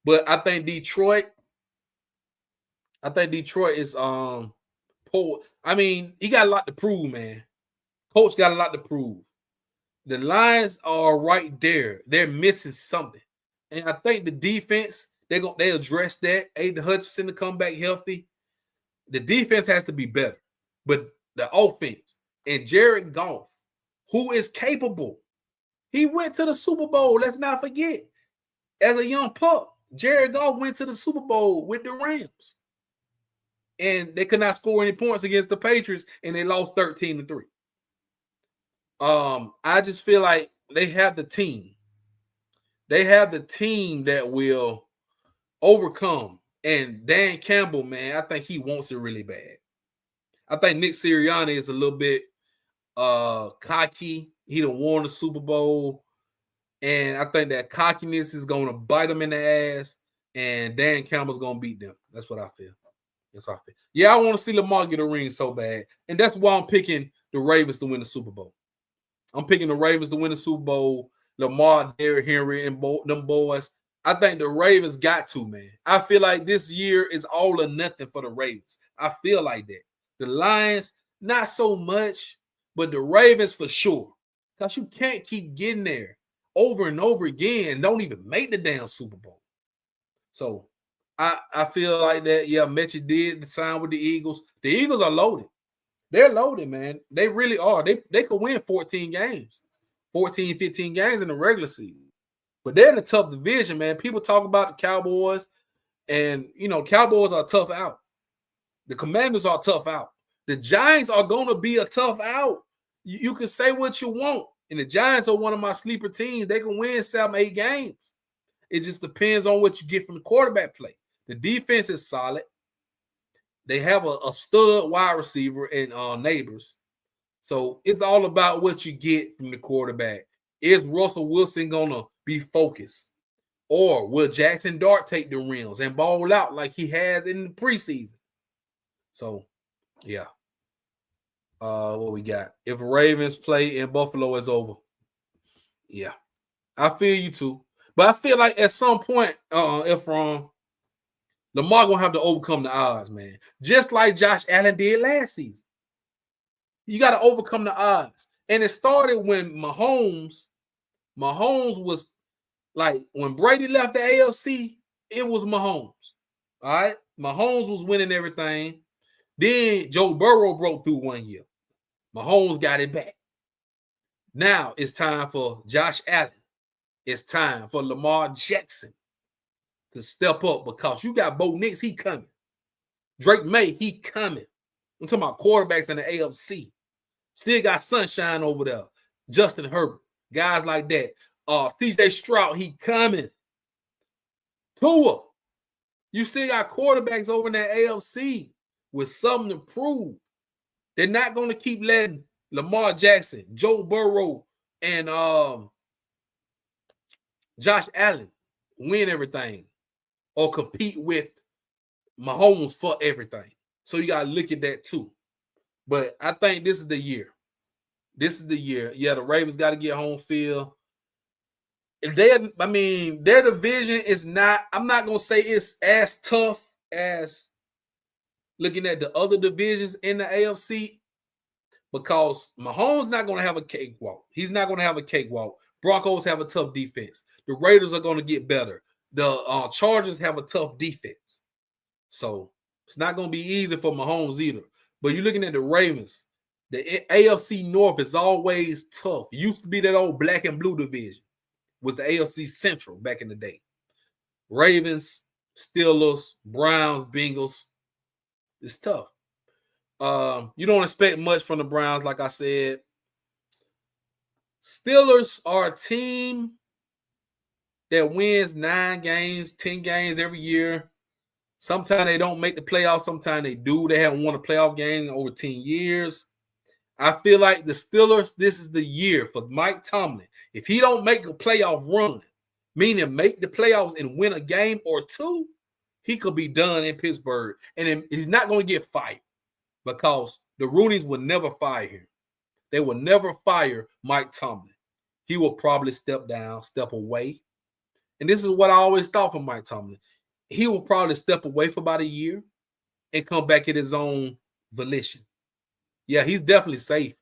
But I think Detroit is poor. I mean, he got a lot to prove, man. Coach got a lot to prove. The Lions are right there. They're missing something. And I think the defense, they address that. Aiden Hutchinson to come back healthy. The defense has to be better. But the offense and Jared Goff, who is capable. He went to the Super Bowl. Let's not forget. As a young pup, Jared Goff went to the Super Bowl with the Rams. And they could not score any points against the Patriots, and they lost 13-3. I just feel like they have the team. They have the team that will overcome. And Dan Campbell, man, I think he wants it really bad. I think Nick Sirianni is a little bit cocky. He done won the Super Bowl. And I think that cockiness is going to bite him in the ass. And Dan Campbell's going to beat them. That's what I feel. That's how I feel. Yeah, I want to see Lamar get a ring so bad. And that's why I'm picking the Ravens to win the Super Bowl. I'm picking the Ravens to win the Super Bowl. Lamar, Derrick Henry, and them boys. I think the Ravens got to, man. I feel like this year is all or nothing for the Ravens. I feel like that. The Lions, not so much, but the Ravens for sure. Because you can't keep getting there over and over again and don't even make the damn Super Bowl. So I feel like that. Yeah, Mechie did sign with the Eagles. The Eagles are loaded. They're loaded, man. They really are. They could win 14 games. 14, 15 games in the regular season. But they're in a tough division, man. People talk about the Cowboys, and, Cowboys are tough out. The Commanders are tough out. The Giants are going to be a tough out. You can say what you want, and the Giants are one of my sleeper teams. They can win 7, 8 games. It just depends on what you get from the quarterback play. The defense is solid. They have a stud wide receiver in Neighbors. So it's all about what you get from the quarterback. Is Russell Wilson going to be focused? Or will Jackson Dart take the rims and ball out like he has in the preseason? So, yeah. What we got? If Ravens play in Buffalo, it's over. Yeah. I feel you too. But I feel like at some point, if Lamar going to have to overcome the odds, man. Just like Josh Allen did last season. You got to overcome the odds. And it started when Mahomes was like, when Brady left the AFC, it was Mahomes. All right? Mahomes was winning everything. Then Joe Burrow broke through one year. Mahomes got it back. Now it's time for Josh Allen. It's time for Lamar Jackson to step up, because you got Bo Nix, he coming. Drake May, he coming. I'm talking about quarterbacks in the AFC. Still got Sunshine over there. Justin Herbert, guys like that. CJ Stroud, he coming. Tua, you still got quarterbacks over in that AFC with something to prove. They're not going to keep letting Lamar Jackson, Joe Burrow, and Josh Allen win everything or compete with Mahomes for everything. So you got to look at that too. But I think this is the year. This is the year. Yeah, the Ravens got to get home field. Their division is not, I'm not going to say it's as tough as looking at the other divisions in the AFC, because Mahomes not going to have a cakewalk. He's not going to have a cakewalk. Broncos have a tough defense. The Raiders are going to get better. The Chargers have a tough defense. So it's not going to be easy for Mahomes either. But you're looking at the Ravens. The AFC North is always tough. It used to be that old black and blue division. Was the AFC Central back in the day. Ravens, Steelers, Browns, Bengals. It's tough. You don't expect much from the Browns, like I said. Steelers are a team that wins 9 games, 10 games every year. Sometimes they don't make the playoffs. Sometimes they do. They haven't won a playoff game in over 10 years. I feel like the Steelers, this is the year for Mike Tomlin. If he don't make a playoff run, meaning make the playoffs and win a game or two, he could be done in Pittsburgh. And he's not going to get fired, because the Rooneys will never fire him. They will never fire Mike Tomlin. He will probably step down, step away. And this is what I always thought from Mike Tomlin. He will probably step away for about a year and come back at his own volition. Yeah, he's definitely safe.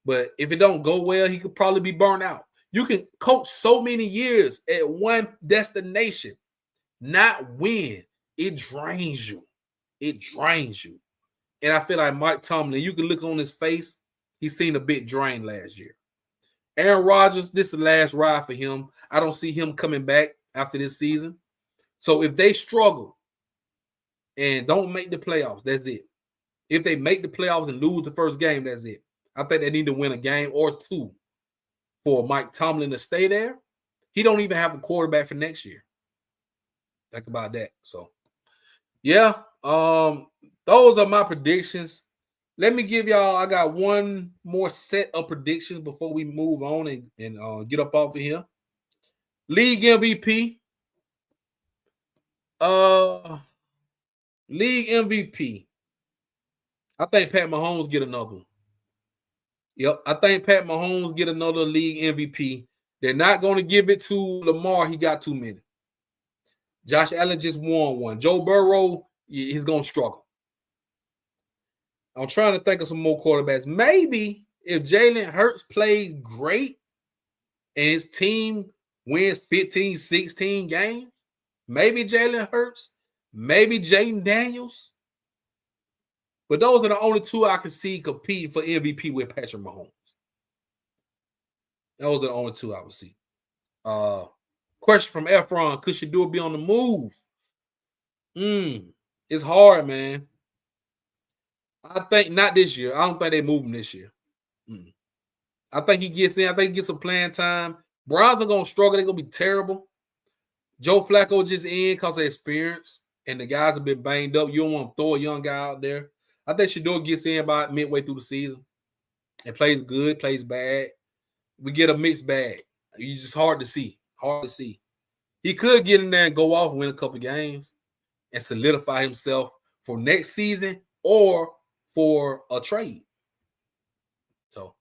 But if it don't go well, he could probably be burnt out. You can coach so many years at one destination, not win. It drains you. It drains you. And I feel like Mike Tomlin, you can look on his face, he's seen a bit drained last year. Aaron Rodgers, this is the last ride for him. I don't see him coming back after this season. So if they struggle and don't make the playoffs, that's it. If they make the playoffs and lose the first game, that's it. I think they need to win a game or two for Mike Tomlin to stay there. He don't even have a quarterback for next year. Think about that. So, yeah, those are my predictions. Let me give y'all, I got one more set of predictions before we move on and get up off of here. League MVP. League MVP. I think Pat Mahomes get another one. Yep, I think Pat Mahomes get another league MVP. They're not going to give it to Lamar. He got too many. Josh Allen just won one. Joe Burrow, he's going to struggle. I'm trying to think of some more quarterbacks. Maybe if Jalen Hurts plays great and his team wins 15, 16 games, maybe Jalen Hurts, maybe Jaden Daniels. But those are the only two I can see competing for MVP with Patrick Mahomes. Those are the only two I would see. Question from Efron: could Shador be on the move? It's hard, man. I think not this year. I don't think they move him this year. I think he gets in. I think he gets some playing time. Browns are gonna struggle. They're gonna be terrible. Joe Flacco just in because of experience, and the guys have been banged up. You don't want to throw a young guy out there. I think Shador gets in about midway through the season and plays good, plays bad. We get a mixed bag. It's just hard to see. Hard to see. He could get in there and go off and win a couple games and solidify himself for next season or for a trade. So,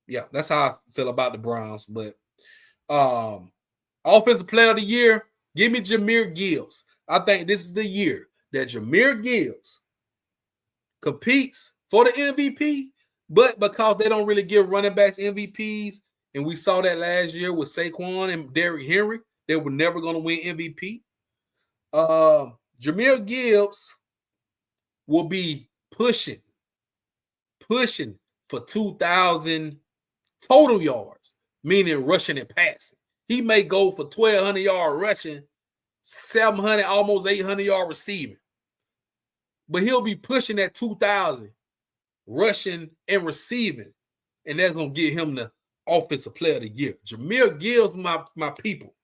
yeah, that's how I feel about the Browns. But offensive player of the year, give me Jahmyr Gibbs. I think this is the year that Jahmyr Gibbs competes for the MVP, but because they don't really give running backs MVPs, and we saw that last year with Saquon and Derrick Henry, they were never going to win MVP. Jahmyr Gibbs will be pushing for 2,000 total yards, meaning rushing and passing. He may go for 1,200 yard rushing, 700, almost 800 yard receiving. But he'll be pushing that 2,000 rushing and receiving, and that's going to get him the offensive player of the year. Jahmyr Gibbs, my people,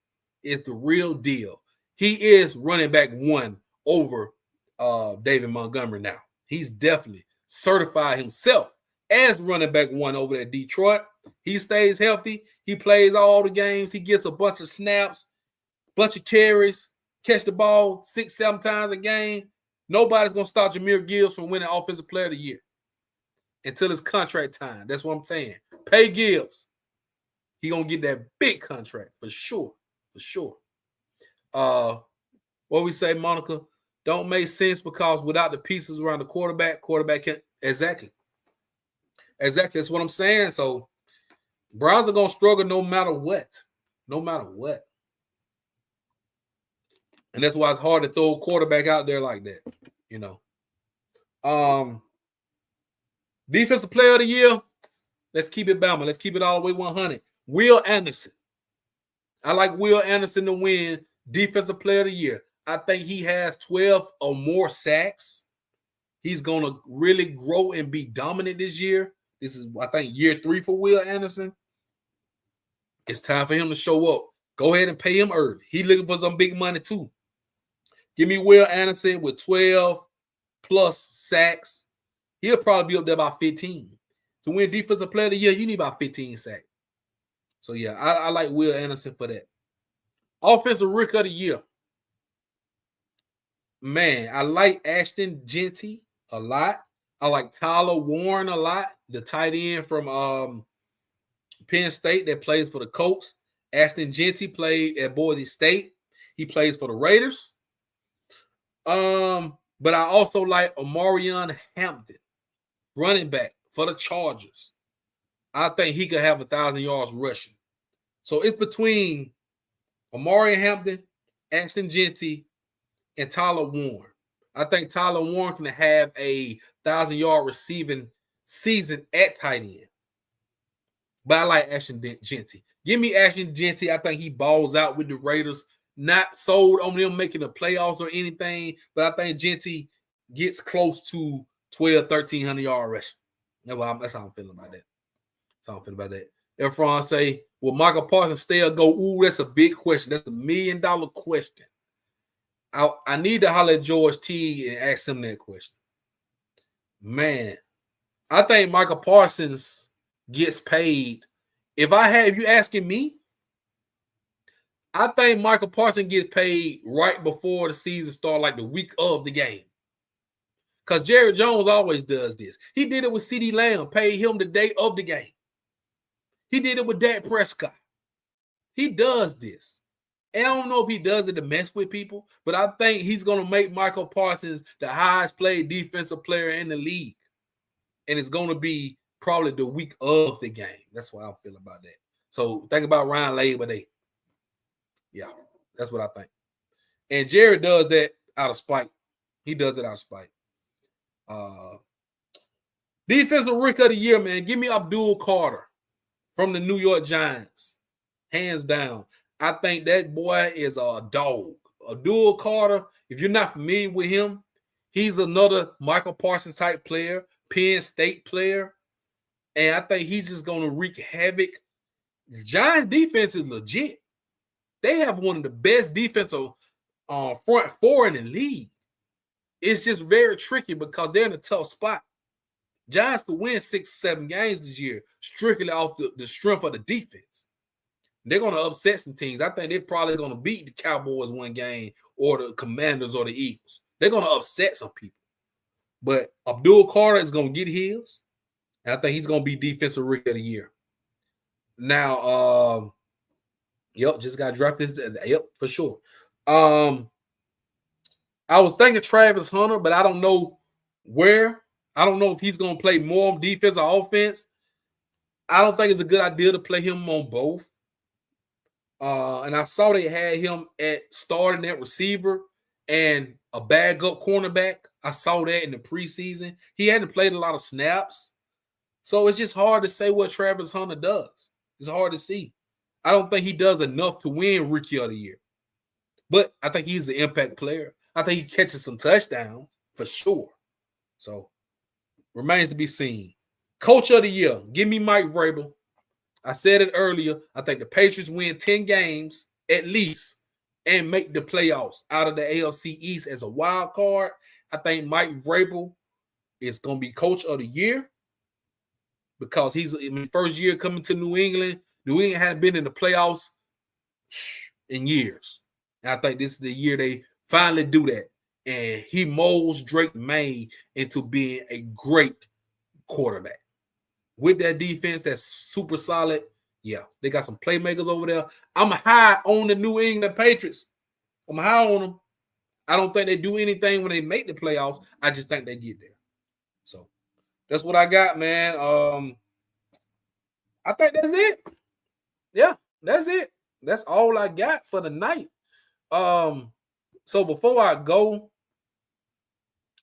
is the real deal. He is running back one over David Montgomery now. He's definitely certified himself as running back one over at Detroit. He stays healthy. He plays all the games. He gets a bunch of snaps, bunch of carries, catch the ball 6-7 times a game. Nobody's going to stop Jahmyr Gibbs from winning Offensive Player of the Year until it's contract time. That's what I'm saying. Pay Gibbs. He going to get that big contract for sure. For sure. What we say, Monica, don't make sense because without the pieces around the quarterback can't. Exactly. That's what I'm saying. So Browns are going to struggle no matter what. No matter what. And that's why it's hard to throw a quarterback out there like that, you know. Defensive player of the year, let's keep it Bama. Let's keep it all the way 100. Will Anderson. I like Will Anderson to win defensive player of the year. I think he has 12 or more sacks. He's going to really grow and be dominant this year. This is, I think, year 3 for Will Anderson. It's time for him to show up. Go ahead and pay him early. He's looking for some big money too. Give me Will Anderson with 12 plus sacks. He'll probably be up there about 15. To win defensive player of the year, you need about 15 sacks. So, yeah, I like Will Anderson for that. Offensive rookie of the year. Man, I like Ashton Genty a lot. I like Tyler Warren a lot, the tight end from Penn State that plays for the Colts. Ashton Genty played at Boise State. He plays for the Raiders. But I also like Omarion Hampton, running back for the Chargers. I think he could have 1,000 yards rushing. So it's between Omarion Hampton, Ashton Genty, and Tyler Warren. I think Tyler Warren can have a 1,000-yard receiving season at tight end. But I like Ashton Genty. Give me Ashton Genty. I think he balls out with the Raiders. Not sold on them making the playoffs or anything, but I think Genty gets close to 1,200-1,300 yard rushing. That's how I'm feeling about that. Efron say, will Michael Parsons stay or go? Ooh, that's a big question. That's $1 million question. I need to holler at George T and ask him that question. Man, I think Michael Parsons gets paid. If you asking me, I think Michael Parsons gets paid right before the season starts, like the week of the game. Because Jerry Jones always does this. He did it with CeeDee Lamb, paid him the day of the game. He did it with Dak Prescott. He does this. And I don't know if he does it to mess with people, but I think he's going to make Michael Parsons the highest paid defensive player in the league. And it's going to be probably the week of the game. That's what I feel about that. So think about Ryan Labor Day. Yeah, that's what I think. And Jerry does that out of spite. He does it out of spite. Defensive rookie of the year, man. Give me Abdul Carter. from the New York Giants. Hands down. I think that boy is a dog. Abdul Carter, if you're not familiar with him, he's another Michael Parsons type player, Penn State player. And I think he's just going to wreak havoc. The Giants defense is legit. They have one of the best defensive front four in the league. It's just very tricky because they're in a tough spot. Giants could win 6-7 games this year, strictly off the strength of the defense. They're going to upset some teams. I think they're probably going to beat the Cowboys one game or the Commanders or the Eagles. They're going to upset some people. But Abdul Carter is going to get his. And I think he's going to be Defensive Rookie of the Year. Now, just got drafted. Yep, for sure. I was thinking Travis Hunter, but I don't know where. I don't know if he's going to play more on defense or offense. I don't think it's a good idea to play him on both. And I saw they had him at starting at receiver and a bag-up cornerback. I saw that in the preseason. He hadn't played a lot of snaps. So it's just hard to say what Travis Hunter does. It's hard to see. I don't think he does enough to win Rookie of the Year. But I think he's an impact player. I think he catches some touchdowns for sure. So remains to be seen. Coach of the Year, give me Mike Vrabel. I said it earlier. I think the Patriots win 10 games at least and make the playoffs out of the AFC East as a wild card. I think Mike Vrabel is going to be Coach of the Year because he's in the first year coming to New England. New England hadn't been in the playoffs in years. And I think this is the year they finally do that. And he molds Drake May into being a great quarterback. With that defense that's super solid, yeah, they got some playmakers over there. I'm high on the New England Patriots. I'm high on them. I don't think they do anything when they make the playoffs. I just think they get there. So that's what I got, man. I think that's it. Yeah, that's it. That's all I got for the night. So before I go,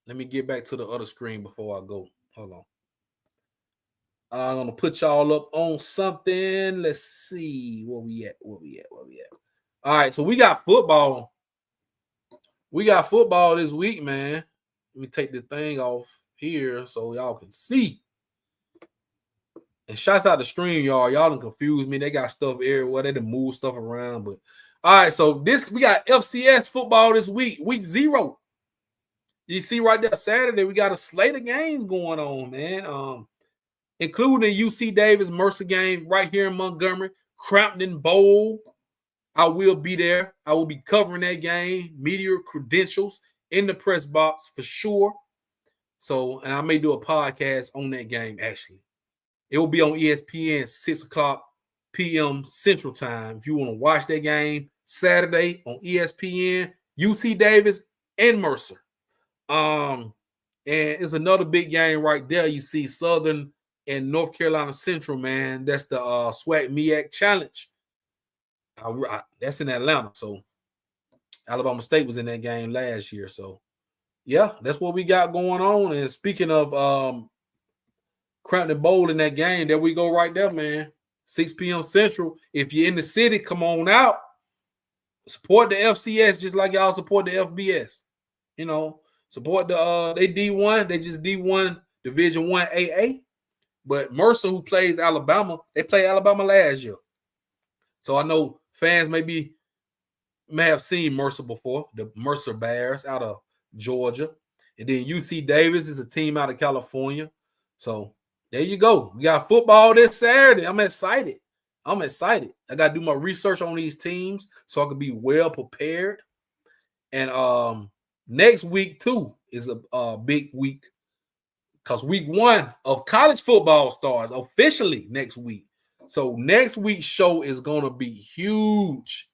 let me get back to the other screen before I go. Hold on. I'm going to put y'all up on something. Let's see where we at. All right, so we got football. We got football this week, man. Let me take the thing off here so y'all can see. And shouts out to stream, y'all. Y'all done confused me. They got stuff everywhere. They done move stuff around. But all right, so we got FCS football this week, week 0. You see right there, Saturday, we got a slate of games going on, man. Including UC Davis Mercer game right here in Montgomery, Crampton Bowl. I will be there. I will be covering that game, media credentials in the press box for sure. So, and I may do a podcast on that game, actually. It will be on ESPN 6 o'clock p.m. Central Time. If you want to watch that game Saturday on ESPN, UC Davis and Mercer. And it's another big game right there. You see Southern and North Carolina Central, man. That's the SWAC MEAC Challenge. That's in Atlanta. So Alabama State was in that game last year. So, yeah, that's what we got going on. And speaking of Crampton Bowl in that game, there we go right there, man. 6 p.m. Central. If you're in the city, come on out. Support the FCS just like y'all support the FBS. You know, support they D1. They just D1 Division 1 AA. But Mercer, who plays Alabama, they played Alabama last year. So I know fans may have seen Mercer before, the Mercer Bears out of Georgia. And then UC Davis is a team out of California. So there you go. We got football this Saturday. I'm excited. I got to do my research on these teams so I can be well prepared. And next week, too, is a big week. Because week 1 of college football starts officially next week. So next week's show is going to be huge.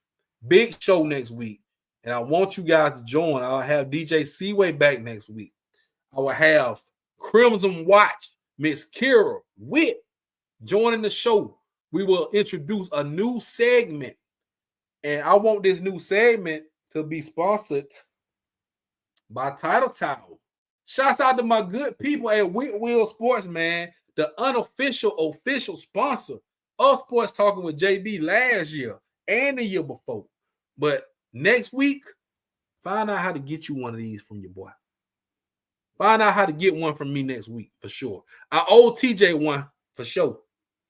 Big show next week. And I want you guys to join. I'll have DJ Seaway back next week. I will have Crimson Watch, Miss Kira Witt joining the show. We will introduce a new segment. And I want this new segment to be sponsored by Title Towel. Shouts out to my good people at Whitwell Sports, man. The official sponsor of Sports Talking with JB last year and the year before. But next week, find out how to get you one of these from your boy. Find out how to get one from me next week for sure. I owe TJ one for sure.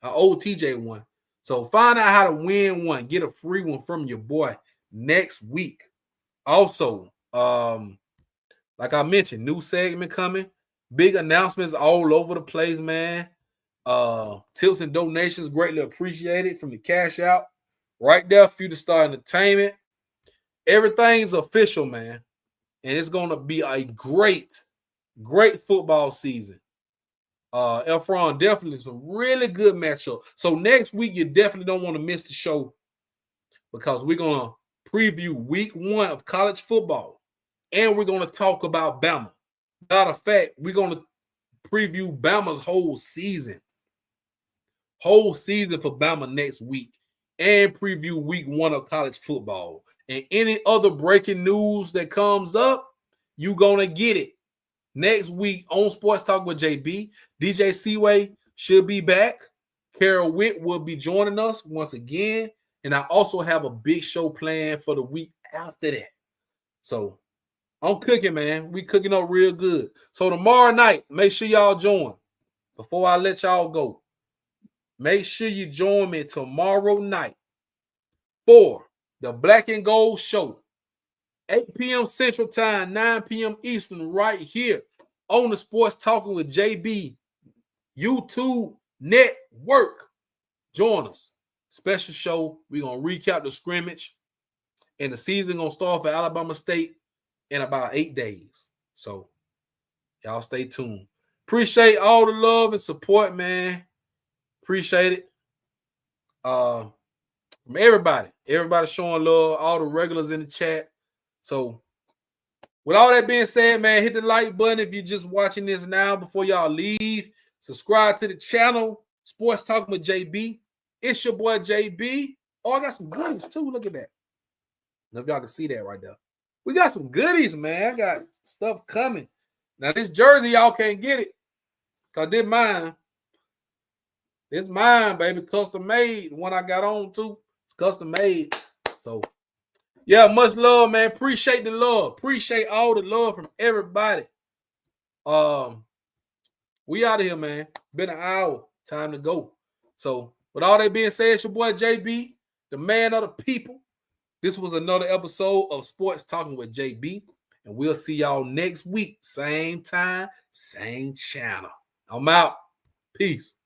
I owe TJ one. So find out how to win one. Get a free one from your boy next week. Also, like I mentioned, new segment coming. Big announcements all over the place, man. Tips and donations greatly appreciated from the cash out. Right there for you to start entertainment. Everything's official, man. And it's going to be a great football season. Efron, definitely some really good matchup. So next week, you definitely don't want to miss the show because we're going to preview week 1 of college football. And we're going to talk about Bama. Matter of fact, we're going to preview Bama's whole season. Whole season for Bama next week. And preview week 1 of college football. And any other breaking news that comes up, you're going to get it. Next week on Sports Talk with JB, DJ Seaway should be back. Carol Witt will be joining us once again. And I also have a big show planned for the week after that. So I'm cooking, man. We cooking up real good. So tomorrow night, make sure y'all join. Before I let y'all go, make sure you join me tomorrow night for the Black and Gold Show. 8 p.m. Central Time, 9 p.m. Eastern, right here on the Sports Talking with JB YouTube Network. Join us. Special show. We're going to recap the scrimmage. And the season going to start for Alabama State in about 8 days. So, y'all stay tuned. Appreciate all the love and support, man. Appreciate it. From everybody. Everybody showing love. All the regulars in the chat. So, with all that being said, man, hit the like button if you're just watching this now before y'all leave. Subscribe to the channel, Sports Talking with JB. It's your boy JB. Oh, I got some goodies too. Look at that. I don't know if y'all can see that right there. We got some goodies, man. I got stuff coming. Now, this jersey, y'all can't get it because this mine. It's mine, baby. Custom made. The one I got on too. It's custom made. So, yeah, much love, man. Appreciate the love. Appreciate all the love from everybody. We out of here, man. Been an hour. Time to go. So, with all that being said, it's your boy JB, the man of the people. This was another episode of Sports Talking with JB. And we'll see y'all next week. Same time, same channel. I'm out. Peace.